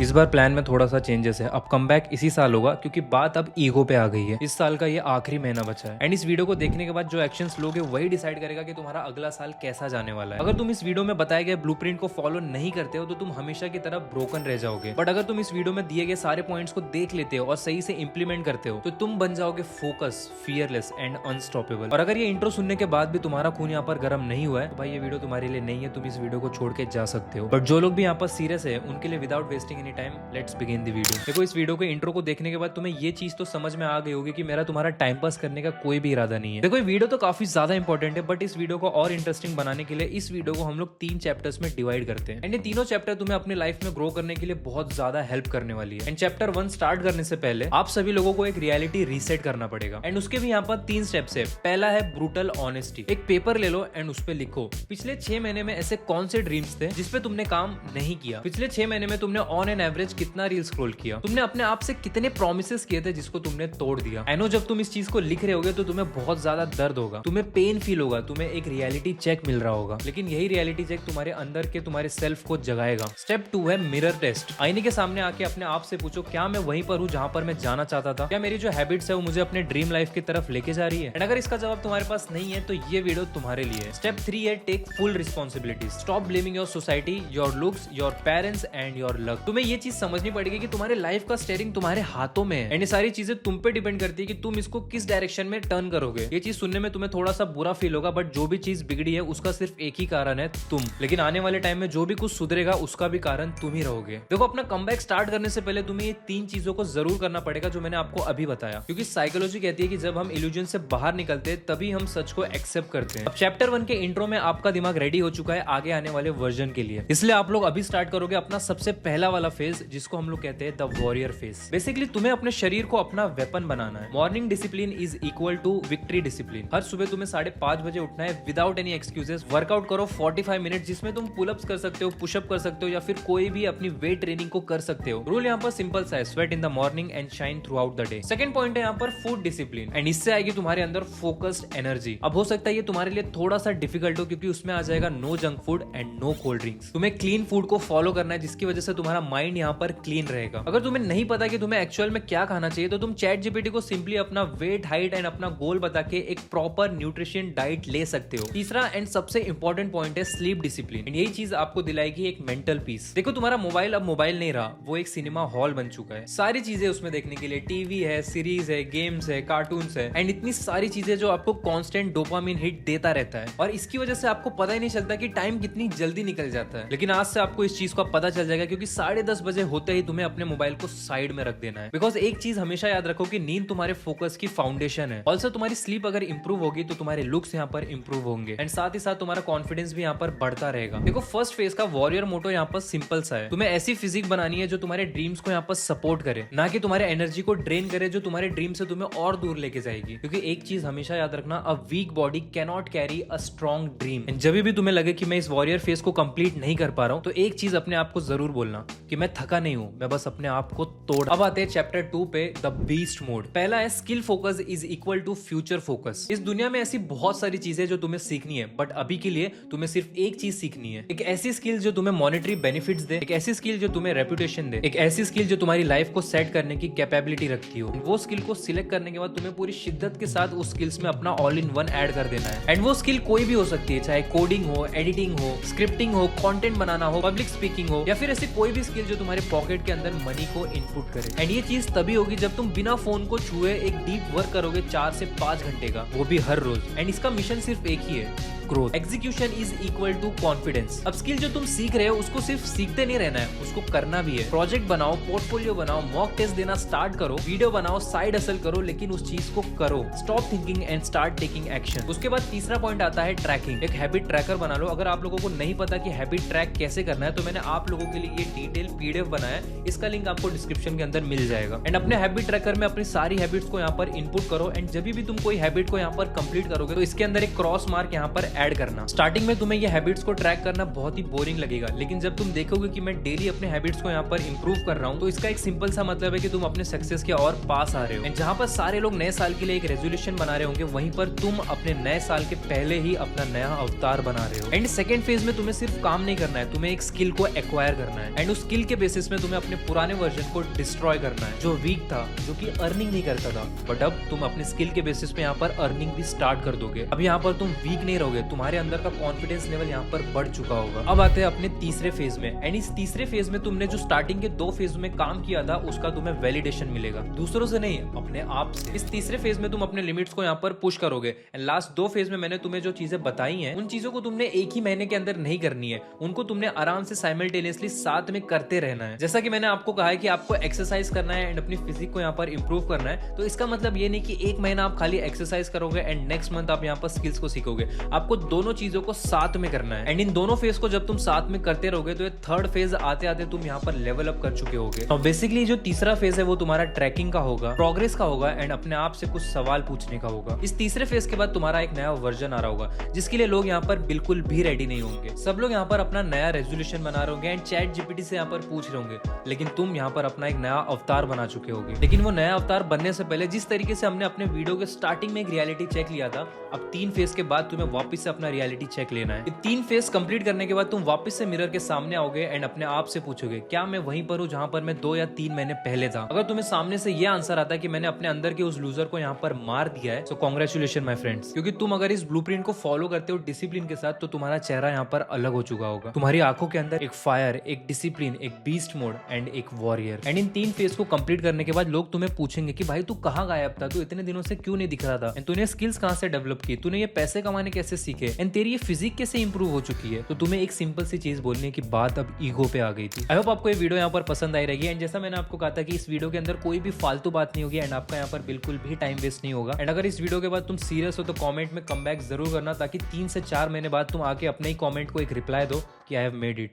इस बार प्लान में थोड़ा सा चेंजेस है। अब कमबैक इसी साल होगा क्योंकि बात अब ईगो पे आ गई है। इस साल का ये आखिरी महीना बचा है एंड इस वीडियो को देखने के बाद जो एक्शंस लोगे वही डिसाइड करेगा कि तुम्हारा अगला साल कैसा जाने वाला है। अगर तुम इस वीडियो में बताए गए ब्लूप्रिंट को फॉलो नहीं करते हो तो तुम हमेशा की तरह ब्रोकन रह जाओगे, बट अगर तुम इस वीडियो में दिए गए सारे पॉइंट्स को देख लेते हो और सही से इंप्लीमेंट करते हो तो तुम बन जाओगे फोकस, फियरलेस एंड अनस्टॉपेबल। और अगर ये इंट्रो सुनने के बाद भी तुम्हारा खून यहाँ पर गर्म नहीं हुआ है तो भाई ये वीडियो तुम्हारे लिए नहीं है, तुम इस वीडियो को छोड़ के जा सकते हो। बट जो लोग भी यहाँ पर सीरियस है उनके लिए without wasting any time let's begin the video. देखो इस वीडियो के इंट्रो को देखने के बाद तुम्हें ये चीज तो समझ में आ गई होगी कि मेरा तुम्हारा टाइम पास करने का कोई भी इरादा नहीं है। देखो ये वीडियो तो काफी ज्यादा इंपॉर्टेंट है, बट इस वीडियो को और इंटरेस्टिंग बनाने के लिए इस वीडियो को हम लोग 3 चैप्टर्स में डिवाइड करते हैं एंड ये तीनों चैप्टर तुम्हें अपनी लाइफ में ग्रो करने के लिए बहुत ज्यादा हेल्प करने वाली है। एंड चैप्टर 1 स्टार्ट करने से पहले आप सभी लोगों को एक रियलिटी रीसेट करना पड़ेगा एंड उसके भी यहाँ पर 3 स्टेप्स है। पहला है ब्रूटल ऑनेस्टी। एक पेपर ले लो एंड उस पर लिखो पिछले 6 महीने में ऐसे कौन से ड्रीम्स थे जिसपे तुमने काम नहीं किया। पिछले 6 महीने में तुमने ऑन एन एवरेज कितना रील स्क्रॉल किया। तुमने अपने आप से कितने प्रोमिसेस किए थे जिसको तुमने तोड़ दिया। आई नो जब तुम इस चीज को लिख रहे होगे तो तुम्हें बहुत ज्यादा दर्द होगा, तुम्हें पेन फील होगा, तुम्हें एक रियलिटी चेक मिल रहा होगा, लेकिन यही रियलिटी चेक तुम्हारे अंदर के तुम्हारे सेल्फ को जगाएगा। स्टेप 2 है मिरर टेस्ट। आईने के सामने आके अपने आप से पूछो क्या मैं वहीं पर हूँ जहां पर मैं जाना चाहता था? क्या मेरी जो हैबिट्स है वो मुझे अपने ड्रीम लाइफ की तरफ लेके जा रही है? एंड अगर इसका जवाब तुम्हारे पास नहीं है तो ये वीडियो तुम्हारे लिए है। स्टेप 3 है take full responsibility. Stop blaming your society, your looks, your parents and your luck. तुम्हें ये चीज समझनी पड़ेगी कि तुम्हारे लाइफ का स्टीयरिंग तुम्हारे हाथों में है एंड ये सारी चीजें तुम पे डिपेंड करती है कि तुम इसको किस डायरेक्शन में टर्न करोगे। ये चीज सुनने में तुम्हें थोड़ा सा बुरा फील होगा, बट जो भी चीज बिगड़ी है उसका सिर्फ एक ही कारण है तुम। लेकिन आने वाले टाइम में जो भी कुछ सुधरेगा उसका भी कारण तुम ही रहोगे। देखो अपना कमबैक स्टार्ट करने से पहले तुम्हें ये 3 चीजों को जरूर करना पड़ेगा जो मैंने आपको अभी बताया, क्योंकि साइकोलॉजी कहती है कि जब हम इल्यूजन से बाहर निकलते हैं तभी हम सच को एक्सेप्ट करते हैं। अब चैप्टर 1 के इंट्रो में आपका दिमाग रेडी हो चुका है आगे आने वाले वर्जन के लिए, इसलिए आप लोग अभी स्टार्ट करोगे अपना सबसे पहला वाला फेज जिसको हम लोग कहते हैं द वॉरियर फेज। बेसिकली तुम्हें अपने शरीर को अपना वेपन बनाना है। Morning discipline is equal to victory discipline. हर सुबह तुम्हें 5:30 बजे उठना है विदाउट एनी एक्सक्यूजेस। वर्कआउट करो 45 मिनट जिसमें तुम पुलअप्स कर सकते हो, पुशअप कर सकते हो या फिर कोई भी अपनी वेट ट्रेनिंग को कर सकते हो। रूल यहाँ पर सिंपल सा है, sweat in the morning and shine through out the day. Second point है यहाँ पर फूड डिसिप्लिन एंड इससे आएगी तुम्हारे अंदर फोकस्ड एनर्जी। अब हो सकता है ये तुम्हारे लिए थोड़ा सा डिफिकल्ट हो क्योंकि उसमें आ जाएगा no junk food and no cold drinks. तुम्हें क्लीन फूड को फॉलो करना है जिसकी वजह से तुम्हारा माइंड यहाँ पर क्लीन रहेगा। अगर तुम्हें नहीं पता कि तुम्हें एक्चुअल में क्या खाना चाहिए तो तुम चैट जीपीटी को सिंपली अपना वेट, हाइट एंड अपना गोल बता के एक प्रॉपर न्यूट्रिशन डाइट ले सकते हो। तीसरा एंड सबसे इंपॉर्टेंट पॉइंट है स्लीप डिसिप्लिन। यही चीज आपको दिलाएगी एक मेंटल पीस। देखो तुम्हारा मोबाइल अब मोबाइल नहीं रहा, वो एक सिनेमा हॉल बन चुका है। सारी चीजें उसमें देखने के लिए, टीवी है, सीरीज है, गेम्स है, कार्टून्स है एंड इतनी सारी चीजें जो आपको कांस्टेंट डोपामिन हिट देता रहता है और इसकी वजह से आपको पता ही नहीं चलता कि टाइम कितनी जल्दी निकल जाता है। लेकिन आज से आपको इस चीज का पता चल जाएगा क्योंकि 10:30 बजे होते ही तुम्हें अपने मोबाइल को साइड में रख देना है। बिकॉज एक चीज हमेशा याद रखो कि नींद तुम्हारे फोकस की फाउंडेशन है। ऑल्सो तुम्हारी स्लीप अगर इंप्रूव होगी तो तुम्हारे लुक्स यहाँ पर इंप्रूव होंगे एंड साथ ही साथ तुम्हारा कॉन्फिडेंस भी यहाँ पर बढ़ता रहेगा। देखो फर्स्ट फेज का वॉरियर मोटो यहाँ पर सिंपल सा है, तुम्हें ऐसी फिजिक बनानी है जो तुम्हारे ड्रीम्स को यहाँ पर सपोर्ट करे, ना कि तुम्हारे एनर्जी को ड्रेन करे जो तुम्हारे ड्रीम से तुम्हें और दूर लेके जाएगी। क्योंकि एक चीज हमेशा याद रखना, a weak body can not carry a strong dream. And जब भी तुम्हें लगे कि मैं इस वॉरियर फेज को कंप्लीट नहीं कर पा रहा हूँ तो एक चीज अपने आप को जरूर बोलना कि मैं थका नहीं हूँ, मैं बस अपने आप को तोड़। अब आते हैं चैप्टर 2 पे, द बीस्ट मोड। पहला है skill focus is equal to future focus. इस दुनिया में ऐसी बहुत सारी चीजें जो तुम्हें सीखनी है, बट अभी के लिए तुम्हें सिर्फ एक चीज सीखनी है। एक ऐसी स्किल जो तुम्हें मॉनेटरी बेनिफिट्स दे, एक ऐसी स्किल जो तुम्हें रेपुटेशन दे, एक ऐसी स्किल जो तुम्हारी लाइफ को सेट करने की कैपेबिलिटी रखती हो। वो स्किल को सिलेक्ट करने के बाद तुम्हें पूरी शिद्दत के साथ उस स्किल्स में अपना ऑल इन वन ऐड कर देना है। एंड वो स्किल कोई भी हो सकती है, चाहे कोडिंग हो, एडिटिंग हो, स्क्रिप्टिंग हो, कंटेंट बनाना हो, पब्लिक स्पीकिंग हो या फिर ऐसी कोई भी स्किल जो तुम्हारे पॉकेट के अंदर मनी को इनपुट करे। एंड ये चीज तभी होगी जब तुम बिना फोन को छुए एक डीप वर्क करोगे 4 से 5 घंटे का, वो भी हर रोज। एंड इसका मिशन सिर्फ एक ही है, growth. Execution is equal to confidence. अब स्किल जो तुम सीख रहे हो उसको सिर्फ सीखते नहीं रहना है, उसको करना भी है। प्रोजेक्ट बनाओ, पोर्टफोलियो बनाओ, मॉक टेस्ट देना स्टार्ट करो, वीडियो बनाओ, साइड हसल करो, लेकिन उस चीज को करो। Stop thinking and start taking action. उसके बाद तीसरा पॉइंट आता है ट्रैकिंग। एक हैबिट ट्रैकर बना लो। अगर आप लोगों को नहीं पता कि हैबिट ट्रैक कैसे करना है तो मैंने आप लोगों के लिए ये डिटेल पीडीएफ बनाया है, इसका लिंक आपको डिस्क्रिप्शन के अंदर मिल जाएगा। एंड अपने हैबिट ट्रैकर में अपनी सारी हैबिट्स को यहाँ पर इनपुट करो एंड जब भी तुम कोई हैबिट को यहाँ पर कंप्लीट करोगे तो इसके अंदर एक क्रॉस मार्क यहाँ पर ऐड करना। स्टार्टिंग में तुम्हें ये हैबिट्स को ट्रैक करना बहुत ही बोरिंग लगेगा, लेकिन जब तुम देखोगे कि मैं डेली अपने हैबिट्स को यहाँ पर इंप्रूव कर रहा हूँ तो इसका एक सिंपल सा मतलब है कि तुम अपने सक्सेस के और पास आ रहे हो। एंड जहाँ पर सारे लोग नए साल के लिए एक रेजोल्यूशन बना रहे होंगे वहीं पर तुम अपने नए साल के पहले ही अपना नया अवतार बना रहे हो। एंड सेकंड फेज में तुम्हें सिर्फ काम नहीं करना है, तुम्हें एक स्किल को एक्वायर करना है एंड उस स्किल के बेसिस में तुम्हें अपने पुराने वर्जन को डिस्ट्रॉय करना है, जो वीक था, जो कि अर्निंग नहीं करता था, बट अब तुम अपने स्किल के बेसिस पे यहाँ पर अर्निंग भी स्टार्ट कर दोगे। अब यहाँ पर तुम वीक नहीं रहोगे, तुम्हारे अंदर का कॉन्फिडेंस लेवल यहाँ पर बढ़ चुका होगा। अब आते हैं अपने तीसरे फेज में, एंड इस तीसरे फेज में तुमने जो स्टार्टिंग के 2 फेज में काम किया था उसका तुम्हें वैलिडेशन मिलेगा, दूसरों से नहीं, अपने आप से। इस तीसरे फेज में तुम अपने लिमिट्स को यहाँ पर पुश करोगे, एंड लास्ट 2 फेज में मैंने तुम्हें जो चीजें बताई हैं उन चीजों को तुमने एक ही महीने के अंदर नहीं करनी है, उनको तुमने आराम से साइमल्टेनियसली साथ में करते रहना है। जैसा कि मैंने आपको कहा है कि आपको एक्सरसाइज करना है एंड अपनी फिजिक को यहाँ पर इंप्रूव करना है, तो इसका मतलब ये नहीं कि एक महीना आप खाली एक्सरसाइज करोगे एंड नेक्स्ट मंथ आप यहाँ पर स्किल्स को सीखोगे। आपको दोनों चीजों को साथ में करना है, एंड इन दोनों फेज को जब तुम साथ में करते रहोगे तो ये थर्ड फेज आते आते तुम यहाँ पर लेवल अप कर चुके होगे। तो बेसिकली जो तीसरा फेज है वो तुम्हारा ट्रैकिंग का होगा, प्रोग्रेस का होगा, एंड अपने आप से कुछ सवाल पूछने का होगा। इस तीसरे फेज के बाद तुम्हारा एक नया वर्जन आ रहा होगा, जिसके लिए लोग यहाँ पर बिल्कुल भी रेडी नहीं होंगे। सब लोग यहाँ पर अपना नया रेजोल्यूशन बना रहे होंगे एंड चैट जीपीटी से यहाँ पर पूछ रहे होंगे, लेकिन तुम यहाँ पर अपना एक नया अवतार बना चुके होगे। लेकिन वो नया अवतार बनने से पहले जिस तरीके से हमने अपने वीडियो के स्टार्टिंग में एक रियलिटी चेक लिया था, अब 3 फेज के बाद तुम्हें वापस से अपना रियलिटी चेक लेना है। 3 फेज कंप्लीट करने के बाद तुम वापस से मिरर के सामने आओगे एंड अपने आप से पूछोगे, क्या मैं वहीं पर हूँ जहां पर मैं 2 या 3 महीने पहले था? अगर तुम्हें सामने से ये आंसर आता है कि मैंने अपने अंदर के उस लूजर को यहाँ पर मार दिया है, सो कांग्रेचुलेशन माय फ्रेंड्स, क्योंकि तुम अगर इस ब्लूप्रिंट को फॉलो करते हो डिसिप्लिन के साथ, तो तुम्हारा चेहरा यहाँ पर अलग हो चुका होगा। तुम्हारी आंखों के अंदर एक फायर, एक डिसिप्लिन, एक बीस्ट मोड एंड एक वॉरियर। एंड इन 3 फेज को कंप्लीट करने के बाद लोग तुम्हें पूछेंगे कि भाई तू कहाँ गायब था, तू इतने दिनों से क्यों नहीं दिख रहा था, एंड तूने स्किल्स कहाँ से डेवलप की, तूने ये पैसे कमाने कैसे सीखे, एंड तेरी ये फिजिक कैसे इंप्रूव हो चुकी है। तो तुम्हें एक सिंपल सी चीज बोलने की बात अब ईगो पे आ गई थी। आई होप आपको ये वीडियो यहाँ पर पसंद आई रहेगी, एंड जैसा मैंने आपको कहा था कि इस वीडियो के अंदर कोई भी फालतू बात नहीं होगी एंड आपका यहाँ पर बिल्कुल भी टाइम वेस्ट नहीं होगा। एंड अगर इस वीडियो के बाद तुम सीरियस हो तो कमेंट में कम बैक जरूर करना, ताकि 3 से 4 महीने बाद तुम आके अपने ही कमेंट को एक रिप्लाई दो कि आई हैव मेड इट।